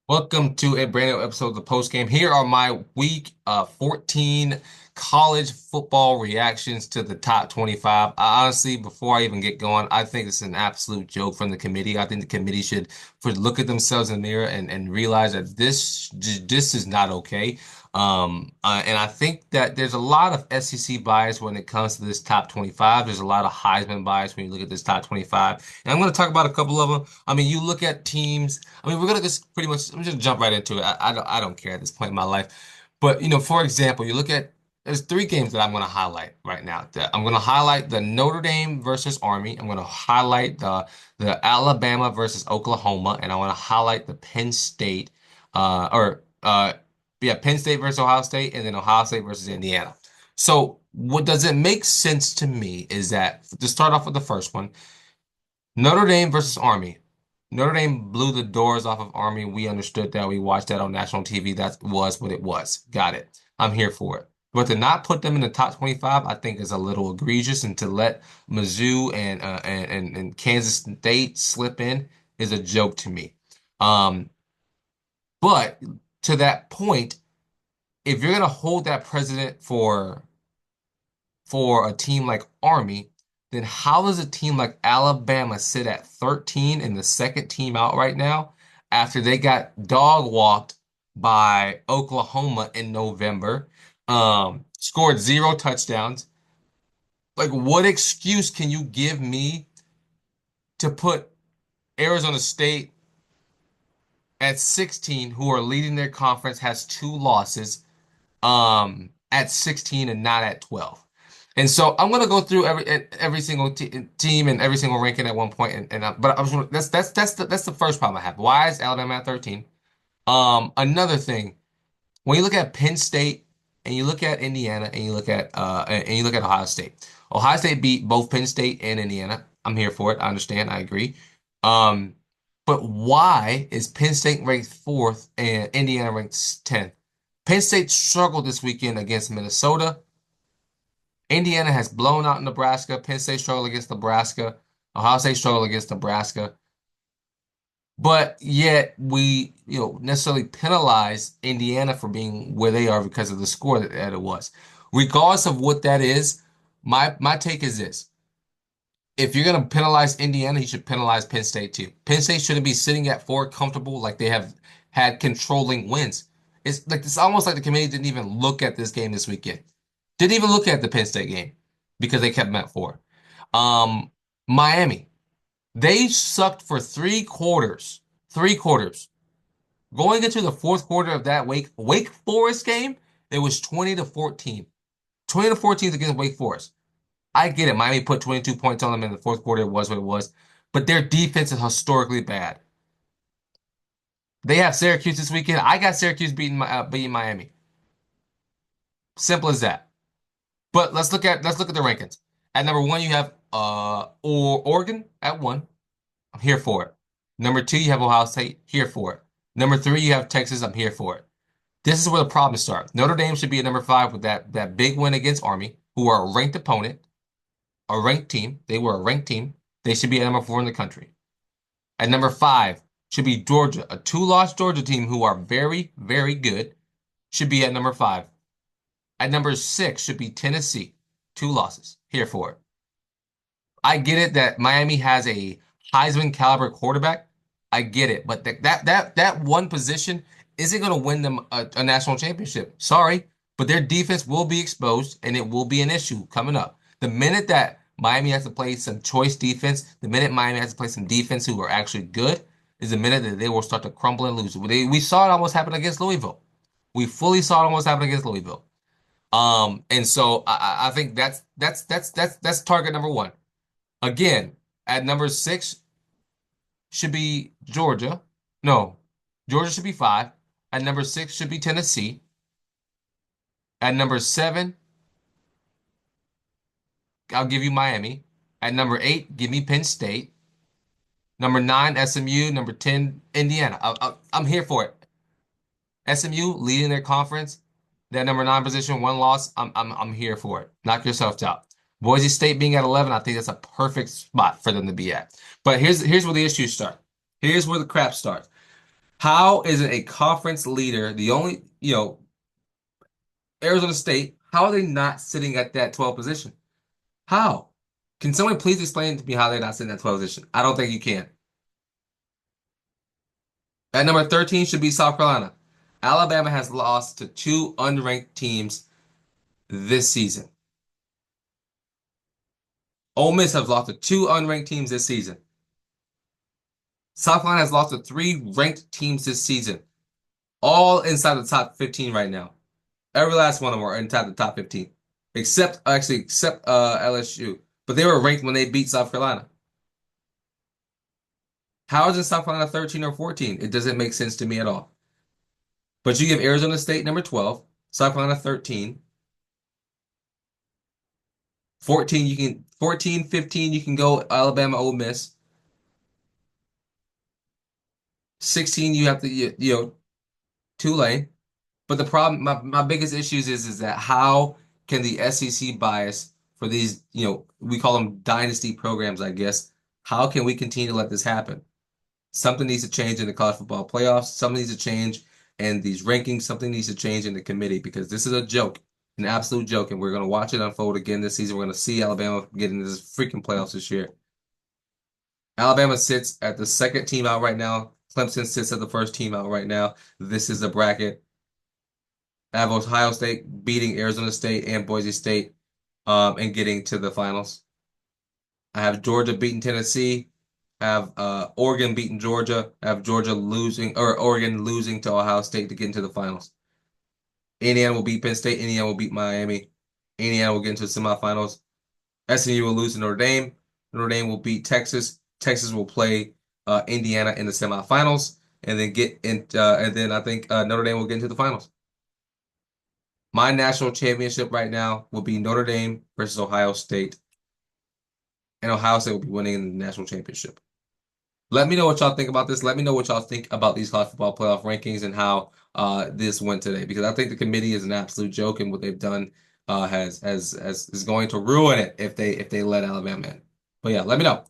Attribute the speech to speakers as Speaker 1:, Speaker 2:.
Speaker 1: Welcome to a brand new episode of the Post Game. Here are my week 14 college football reactions to the top 25. Honestly, before I even get going, I think it's an absolute joke from the committee. I think the committee should look at themselves in the mirror and realize that this is not okay. And I think that there's a lot of SEC bias when it comes to this top 25. There's a lot of Heisman bias when you look at this top 25. And I'm going to talk about a couple of them. I mean, you look at teams. I mean, we're gonna just pretty much. I'm just jump right into it. I don't care at this point in my life. But for example, you look at there's three games that I'm gonna highlight right now. I'm gonna highlight the Notre Dame versus Army. I'm gonna highlight the Alabama versus Oklahoma, and I want to highlight the Penn State, or yeah, Penn State versus Ohio State, and then Ohio State versus Indiana. So what does it make sense to me is that to start off with the first one, Notre Dame versus Army. Notre Dame blew the doors off of Army. We understood that. We watched that on national TV. That was what it was. Got it. I'm here for it. But to not put them in the top 25, I think is a little egregious, and to let Mizzou and Kansas State slip in is a joke to me. Um, but to that point, if you're gonna hold that precedent for a team like Army, then how does a team like Alabama sit at 13 and the second team out right now after they got dog walked by Oklahoma in November, scored zero touchdowns? Like, what excuse can you give me to put Arizona State at 16, who are leading their conference, has two losses, at 16 and not at 12? And so I'm gonna go through every single team and every single ranking at one point, but I was that's the first problem I have. Why is Alabama at 13? Another thing, when you look at Penn State and you look at Indiana and you look at Ohio State. Ohio State beat both Penn State and Indiana. I'm here for it. I understand. I agree. Um, but why is Penn State ranked fourth and Indiana ranked 10th? Penn State struggled this weekend against Minnesota. Indiana has blown out Nebraska. Penn State struggled against Nebraska. Ohio State struggled against Nebraska. But yet we, necessarily penalize Indiana for being where they are because of the score that it was. Regardless of what that is, my take is this. If you're going to penalize Indiana, you should penalize Penn State too. Penn State shouldn't be sitting at four comfortable like they have had controlling wins. It's almost like the committee didn't even look at this game this weekend. Didn't even look at the Penn State game because they kept them at four. Um, Miami, they sucked for three quarters. Three quarters. Going into the fourth quarter of that Wake Forest game, it was 20 to 14. 20 to 14 against Wake Forest. I get it. Miami put 22 points on them in the fourth quarter. It was what it was. But their defense is historically bad. They have Syracuse this weekend. I got Syracuse beating Miami. Simple as that. But let's look at the rankings. At number one, you have Oregon at one. I'm here for it. Number two, you have Ohio State. Here for it. Number three, you have Texas. I'm here for it. This is where the problems start. Notre Dame should be at number five with that big win against Army, who are a ranked opponent, a ranked team. They were a ranked team. They should be at number four in the country. At number five should be Georgia, a two-loss Georgia team who are very, very good, should be at number five. At number six should be Tennessee, two losses. Here for it. I get it that Miami has a Heisman caliber quarterback. I get it, but that one position isn't going to win them a national championship. Sorry, but their defense will be exposed, and it will be an issue coming up. The minute that Miami has to play some choice defense, the minute Miami has to play some defense who are actually good, is the minute that they will start to crumble and lose. We saw it almost happen against Louisville. We fully saw it almost happen against Louisville. And so I think that's target number one. Again, at number six should be Georgia. No, Georgia should be five. At number six should be Tennessee. At number seven, I'll give you Miami. At number eight, give me Penn State. Number nine, SMU. Number 10, Indiana. I'm here for it. SMU leading their conference. That number nine position, one loss. I'm here for it. Knock yourself out. Boise State being at 11, I think that's a perfect spot for them to be at. But here's where the issues start. Here's where the crap starts. How is it a conference leader, the only, Arizona State, how are they not sitting at that 12 position? How? Can someone please explain to me how they're not sitting at 12 position? I don't think you can. At number 13 should be South Carolina. Alabama has lost to two unranked teams this season. Ole Miss has lost to two unranked teams this season. South Carolina has lost to three ranked teams this season, all inside the top 15 right now. Every last one of them are inside the top 15, except LSU. But they were ranked when they beat South Carolina. How is it South Carolina 13 or 14? It doesn't make sense to me at all. But you give Arizona State number 12, South Carolina 13, 14 you can 14, 15 you can go Alabama, Ole Miss. 16 you have to Tulane. But the problem, my biggest issues is that how can the SEC bias for these, we call them dynasty programs, I guess. How can we continue to let this happen? Something needs to change in the college football playoffs. Something needs to change in these rankings. Something needs to change in the committee because this is a joke, an absolute joke, and we're going to watch it unfold again this season. We're going to see Alabama get into this freaking playoffs this year. Alabama sits at the second team out right now. Clemson sits at the first team out right now. This is the bracket. I have Ohio State beating Arizona State and Boise State, and getting to the finals. I have Georgia beating Tennessee. I have Oregon beating Georgia. I have Georgia losing or Oregon losing to Ohio State to get into the finals. Indiana will beat Penn State. Indiana will beat Miami. Indiana will get into the semifinals. SMU will lose to Notre Dame. Notre Dame will beat Texas. Texas will play Indiana in the semifinals, and then and then I think Notre Dame will get into the finals. My national championship right now will be Notre Dame versus Ohio State, and Ohio State will be winning the national championship. Let me know what y'all think about this. Let me know what y'all think about these college football playoff rankings and how this went today, because I think the committee is an absolute joke, and what they've done has is going to ruin it if they let Alabama in. But yeah, let me know.